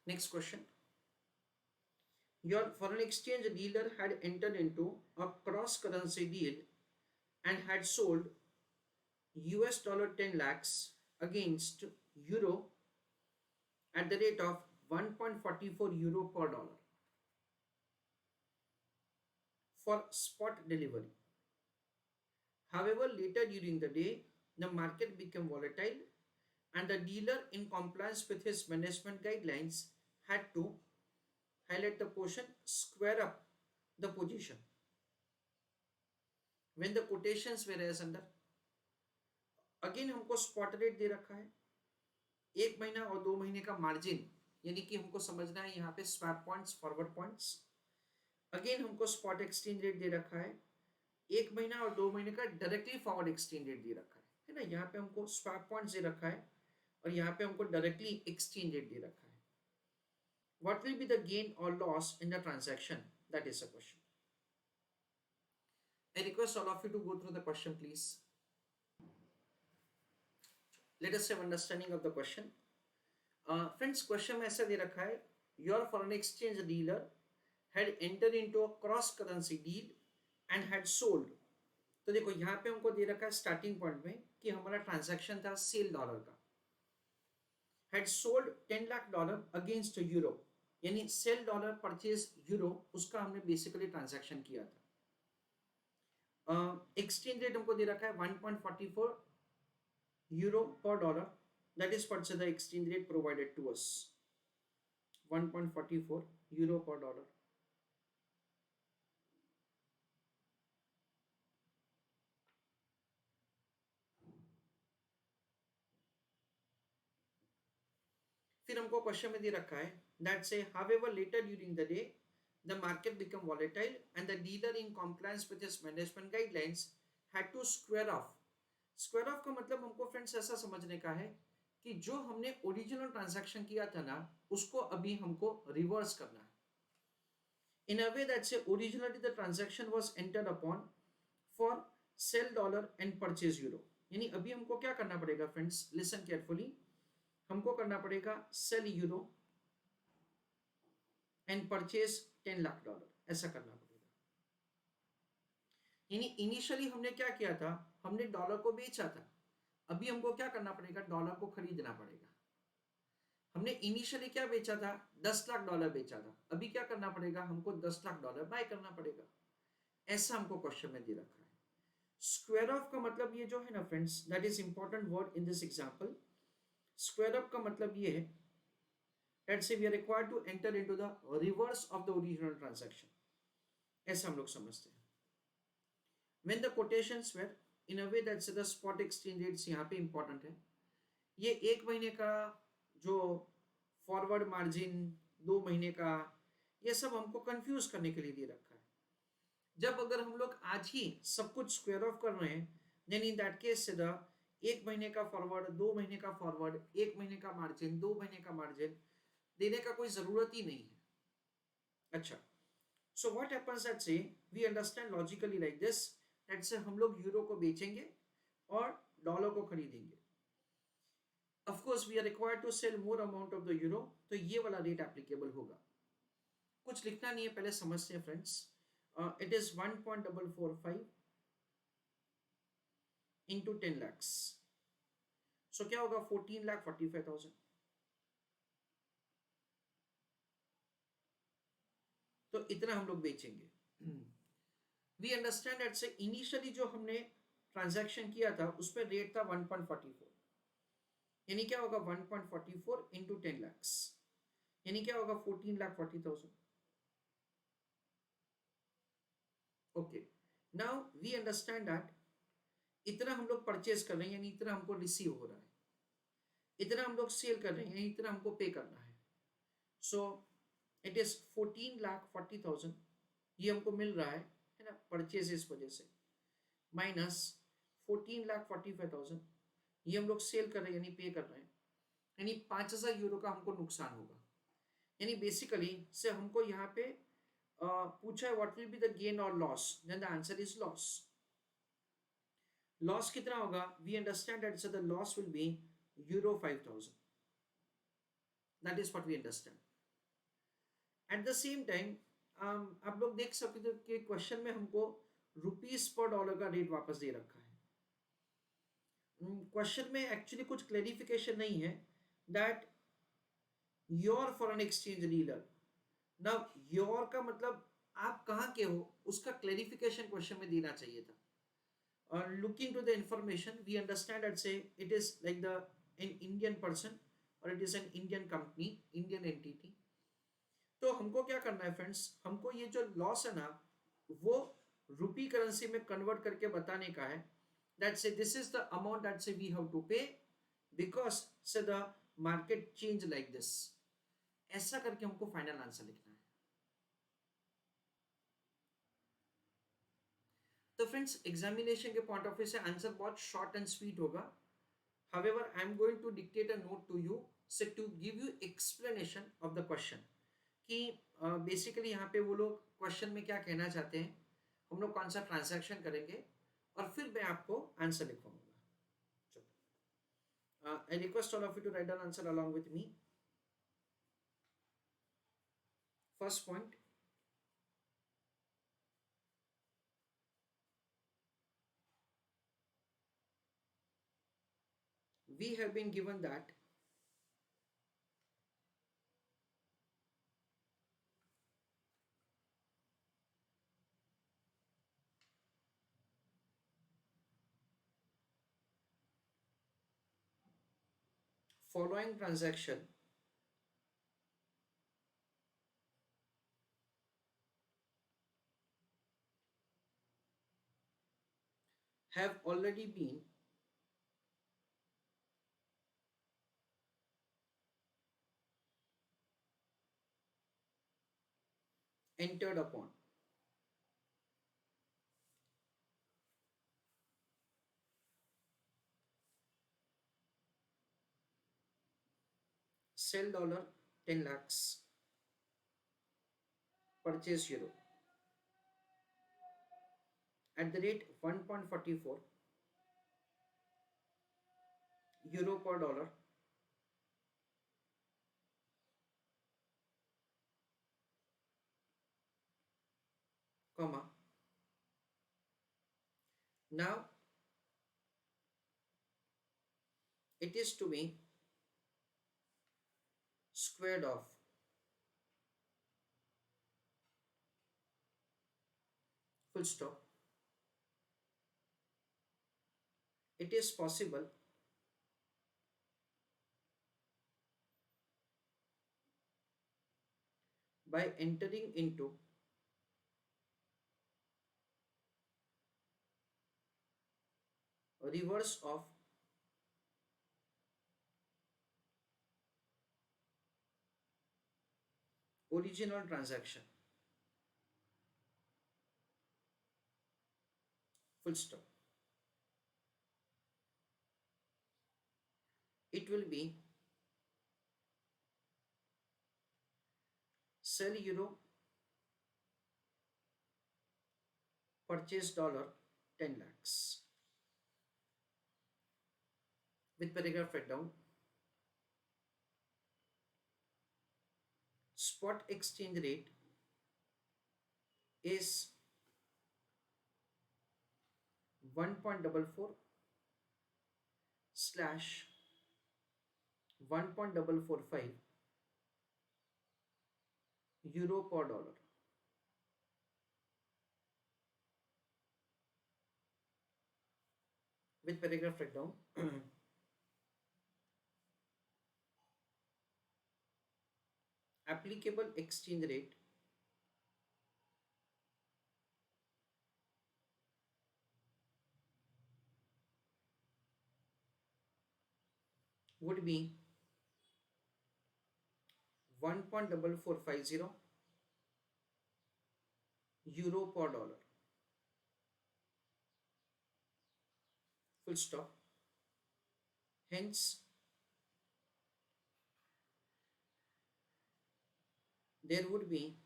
Next question. Your foreign exchange dealer had entered into a cross currency deal and had sold US dollar 10 lakhs against euro at the rate of 1.44 euro per dollar for spot delivery. However, later during the day, the market became volatile and the dealer, in compliance with his management guidelines, had to highlight the portion, square up the position when the quotations were as under. Again हमको spot rate दे रखा है, एक महीना और 2 महीने का margin, यानी कि हमको समझना है यहाँ पे swap points, forward points. Again हमको स्पॉट एक्सचेंज रेट दे रखा है, एक महीना और 2 महीने का डायरेक्टली फॉरवर्ड एक्सचेंज रेट दे रखा है ना. यहाँ पे हमको स्वैप पॉइंट्स दे रखा है और यहाँ पे हमको डायरेक्टली एक्सचेंज रेट दे रखा है. What will be the gain or loss in the transaction? That is the question. I request all of you to go through the question, please. Let us have understanding of the question. Friends, question में ऐसा दे रखा है, your foreign exchange dealer had entered into a cross currency deal and had sold. तो देखो यहाँ पे हमको दे रखा है स्टार्टिंग पॉइंट में कि हमारा ट्रांजैक्शन था सेल डॉलर का. had sold 10 lakh dollar against euro, यानी सेल डॉलर परचेज यूरो, उसका हमने बेसिकली ट्रांजैक्शन किया था. एक्सचेंज रेट हमको दे रखा है 1.44 euro per dollar. That is what's the exchange rate provided to us, 1.44 euro per dollar. फिर हमको क्वेश्चन में दे रखा है that say however later during the day the market became volatile and the dealer in compliance with his management guidelines had to square off. Square of का मतलब हमको friends ऐसा समझने का है कि जो हमने ओरिजिनल ट्रांजैक्शन किया था ना, उसको अभी हमको रिवर्स करना है. इन अ वे दैट से originally the transaction was entered upon for sale dollar and purchase euro. यानी अभी हमको क्या करना पड़ेगा फ्रेंड्स, लिसन केयरफुली, हमको करना पड़ेगा sell euro and purchase 10 lakh dollar, ऐसा करना पड़ेगा. यानी इनिशियली हमने क्या किया था, हमने डॉलर को बेचा था, अभी हमको क्या करना पड़ेगा, डॉलर को खरीदना पड़ेगा. हमने इनिशियली क्या बेचा था, 10 लाख डॉलर बेचा था, अभी क्या करना पड़ेगा, हमको 10 लाख डॉलर बाय करना पड़ेगा. ऐसा हमको क्वेश्चन में दे रखा है. स्क्वायर ऑफ का मतलब ये जो है ना friends, that is important word in this example. Square of का मतलब ये है, let's say we are required to enter into the reverse of the original transaction, ऐसा हम लोग समझते हैं. When the quotations were in a way that the spot exchange rates यहाँ पे इंपॉर्टेंट है. ये एक महीने का जो फॉरवर्ड मार्जिन, 2 महीने का, ये सब हमको कंफ्यूज करने के लिए दे रखा है. जब अगर हम लोग आज ही सब कुछ स्क्वायर ऑफ कर रहे हैं, then in that case the एक महीने का फॉरवर्ड, 2 महीने का फॉरवर्ड, एक महीने का मार्जिन, 2 महीने का मार्जिन देने का कोई जरूरत ही नहीं है. अच्छा, so what happens that say we understand logically like this, that say हम लोग यूरो को बेचेंगे और डॉलर को खरीदेंगे. Of course we are required to sell more amount of the euro, तो ये वाला रेट एप्लीकेबल होगा. कुछ लिखना नहीं है, पहले समझते हैं friends. It is 1.445 into 10 lakhs, so क्या होगा, 14,45,000. तो इतना हम लोग बेचेंगे. We understand that say initially जो हमने ट्रांजैक्शन किया था उस पर रेट था 1.44, यानी क्या होगा 1.44 इंटू 10 लैक्स, यानी क्या होगा 14,40,000. Okay, now we understand that इतना हम लोग परचेज कर रहे हैं, यानी इतना हमको रिसीव हो रहा है, इतना हम लोग सेल कर रहे हैं, यानी इतना हमको पे करना है. सो इट इज 14,40,000, ये हमको मिल रहा है ना, परचेज इस वजह से, माइनस 14,45,000 ये हम लोग सेल कर रहे हैं, यानी पे कर रहे हैं, यानी 5,000 यूरो का हमको नुकसान होगा. यानी बेसिकली से हमको यहाँ पे पूछा है what will be the gain और loss, then the answer is loss. Loss कितना होगा, we understand that the loss will be euro 5,000. That is what we understand. At the same time आप लोग देख सकते हो कि क्वेश्चन में हमको रुपीस पर डॉलर का रेट वापस दे रखा है। क्वेश्चन में एक्चुअली कुछ क्लेरिफिकेशन नहीं है that your foreign exchange dealer. Now your का मतलब आप कहाँ के हो, उसका क्लेरिफिकेशन क्वेश्चन में देना चाहिए था। और looking to the information we understand that say it is like the an Indian person और it is an Indian company, Indian entity. तो हमको क्या करना है फ्रेंड्स, हमको ये जो लॉस है ना वो रुपी करेंसी में कन्वर्ट करके बताने का है। दैट से this is the amount that say we have to पे बिकॉज से the market change like this. ऐसा करके हमको फाइनल आंसर लिखना है। तो फ्रेंड्स एग्जामिनेशन के पॉइंट ऑफ व्यू से आंसर बहुत शॉर्ट एंड स्वीट होगा। However, I am going to dictate a note to you so to give you explanation of the question कि बेसिकली यहाँ पे वो लोग क्वेश्चन में क्या कहना चाहते हैं, हम लोग कौन सा ट्रांजैक्शन करेंगे और फिर मैं आपको आंसर लिखवाऊंगा। चलो, I request all of you to write down answer along with me. First point, we have been given that following transaction have already been entered upon. Sell dollar 10 lakhs, purchase euro at the rate 1.44 euro per dollar, comma. Now it is to be squared off. Full stop. It is possible by entering into a reverse of original transaction. Full stop. It will be sell euro, purchase dollar 10 lakhs. With paragraph breakdown, spot exchange rate is 1.44 slash 1.445 euro per dollar. With paragraph breakdown, applicable exchange rate would be 1.4450 euro per dollar. Full stop. Hence, there would be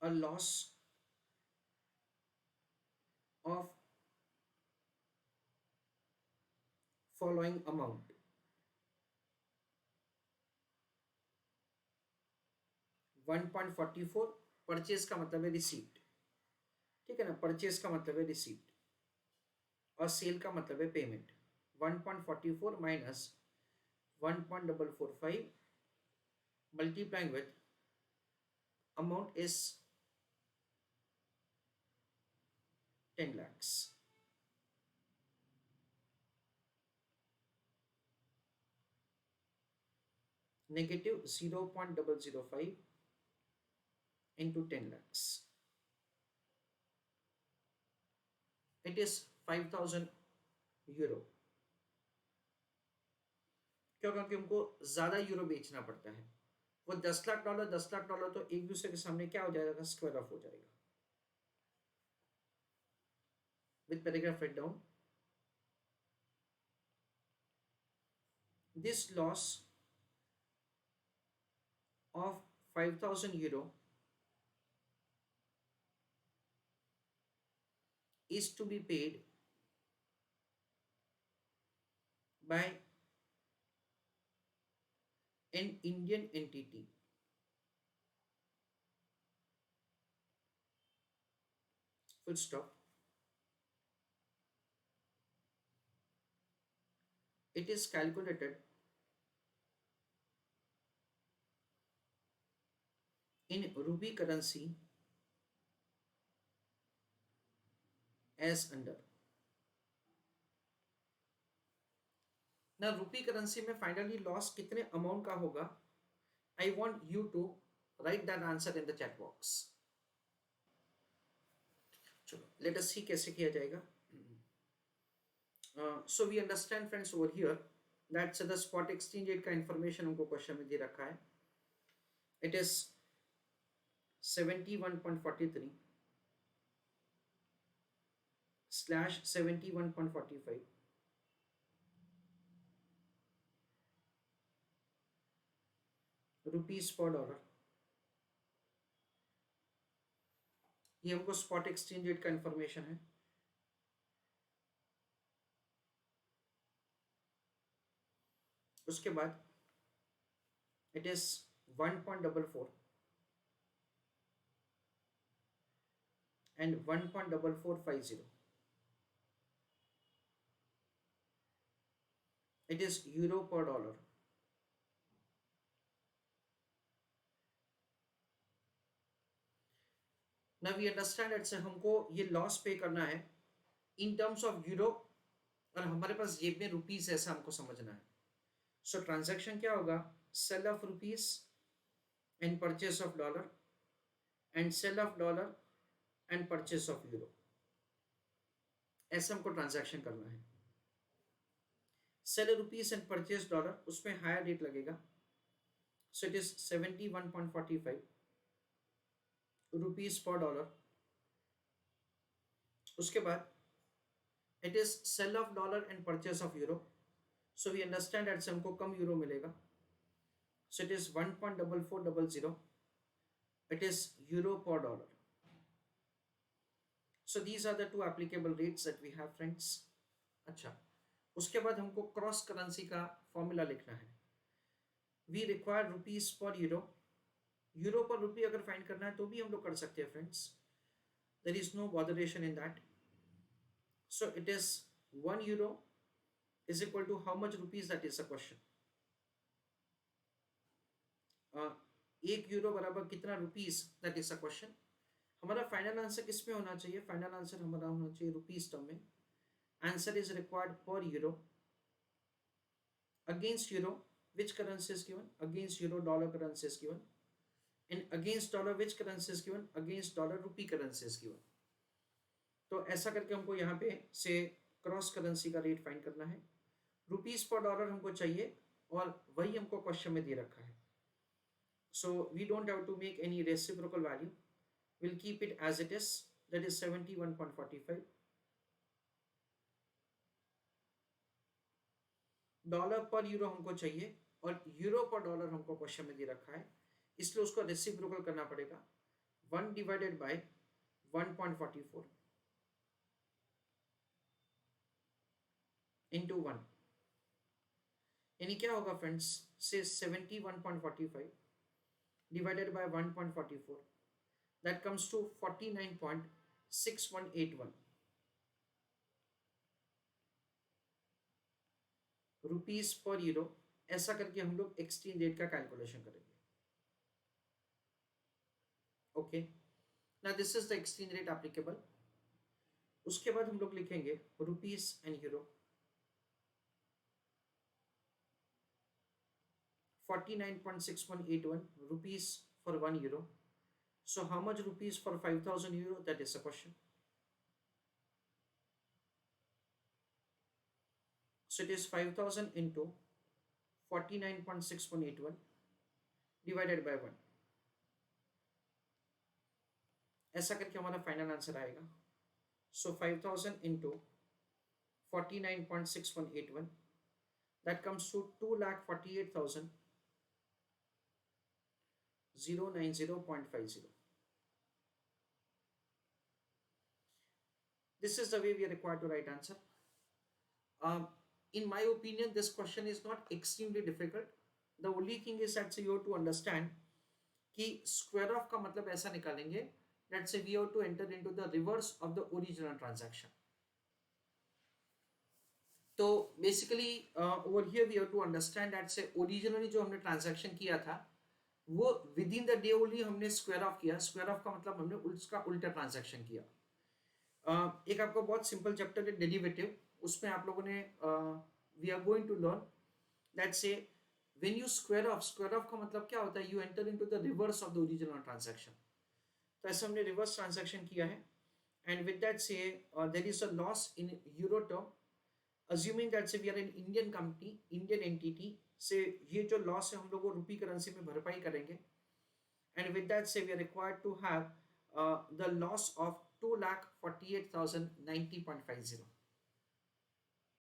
a loss of following amount. 1.44 purchase का मतलब है receipt, ठीक है ना, purchase का मतलब है receipt और सेल का मतलब है payment. 1.44 minus 1.445 multiplying with amount is 10 lakhs. Negative 0.005 into 10 lakhs. It is 5,000 euro. क्यों? क्योंकि उनको ज्यादा यूरो बेचना पड़ता है। वो 10 लाख डॉलर, 10 लाख डॉलर तो एक दूसरे के सामने क्या हो जाएगा, स्क्वायर ऑफ हो जाएगा। With paragraph write down, this loss of 5,000 euro is to be paid by an Indian entity full stop. It is calculated in rupee currency as under। ना रूपी करेंसी में फाइनली लॉस कितने amount का होगा, I want you to write that answer in the chat box. चलो let us see कैसे किया जाएगा। So we understand friends over here that's the spot exchange rate का इंफॉर्मेशन हमको क्वेश्चन में दे रखा है। इट इज 71.43 slash 71.45 रुपीज पर डॉलर। ये हमको स्पॉट एक्सचेंज रेट का इंफॉर्मेशन है। उसके बाद it is 1.44 and 1.4450। It is euro per dollar। Now we understand that हमको ये लॉस पे करना है इन टर्म्स ऑफ यूरो और हमारे पास जेब में रुपीस ऐसा हमको समझना है। सो ट्रांजैक्शन क्या होगा, sell of rupees and purchase of dollar and sell of dollar and purchase of euro, ऐसा हमको ट्रांजैक्शन करना है। Sell rupees and purchase dollar, उसमें हायर रेट लगेगा। सो इट इज 71.45 रुपीस पर डॉलर। उसके बाद it is sell of dollar and purchase of euro. So we understand that say हमको कम यूरो मिलेगा। So it is 1.4400। It is euro पर dollar. So these are the two applicable rates that we have friends. अच्छा, उसके बाद हमको cross currency का formula लिखना है। वी रिक्वायर रुपीज पर यूरो। यूरो पर रुपी अगर फाइंड करना है तो भी हम लोग कर सकते हैं friends, there is no botheration in that. So it is 1 euro is equal to how much rupees, that is a question। 1 euro बराबर कितना rupees, that is a question. हमारा फाइनल आंसर किस में होना चाहिए, फाइनल आंसर हमारा होना चाहिए रुपीस टर्म में। आंसर इज रिक्वायर्ड पर euro. Against euro which currency is given, against euro dollar currency is given, and against dollar which currency is given, against dollar rupee currency is given। तो ऐसा करके हमको यहाँ पे से cross currency का rate find करना है। रुपीस पर डॉलर हमको चाहिए और वही हमको क्वेश्चन में दे रखा है। So we don't have to make any reciprocal value, will keep it as it is, that is 71.45। Dollar पर यूरो हमको चाहिए और यूरो पर डॉलर हमको क्वेश्चन में दे रखा है, इसलिए उसको रेसिप्रोकल करना पड़ेगा। 1 डिवाइडेड बाय 1.44 इंटू 1, यानी क्या होगा फ्रेंड्स, से 71.45 divided by 1.44, that comes to 49.6181 rupees पर यूरो। ऐसा करके हम लोग एक्सचेंज रेट का कैलकुलेशन करेंगे। ओके, ना this is the exchange rate applicable. उसके बाद हम लोग लिखेंगे rupees and euro. 49.6181 rupees for 1 euro. So how much rupees for 5,000 euro? That is the question. So it is 5,000 into 49.6181 divided by 1. ऐसा करके हमारा फाइनल आंसर आएगा। So 5,000 into 49.6181, that comes to 2,48,090.50. This is the way we are required to write answer. In my opinion, this question is not extremely difficult. The only thing is that you have to understand कि square of का मतलब ऐसा निकालेंगे, let's say we have to enter into the reverse of the original transaction. तो basically over here we have to understand that say originally जो हमने transaction किया था वो within the day only हमने square of किया। square of का मतलब हमने उसका उल्टा transaction किया। एक आपको बहुत सिंपल चैप्टर है डेरिवेटिव, उसमें आप लोगों ने we are going to learn that say when you square of का मतलब क्या होता है, you enter into the reverse of the original transaction. तो ऐसे हमने रिवर्स ट्रांजैक्शन किया है and with that say there is a loss in euro term, assuming that say we are an Indian company, Indian entity say ये जो loss है हम लोग वो रुपी करेंसी में भरपाई करेंगे and with that say we are required to have the loss of 2,48,090.50।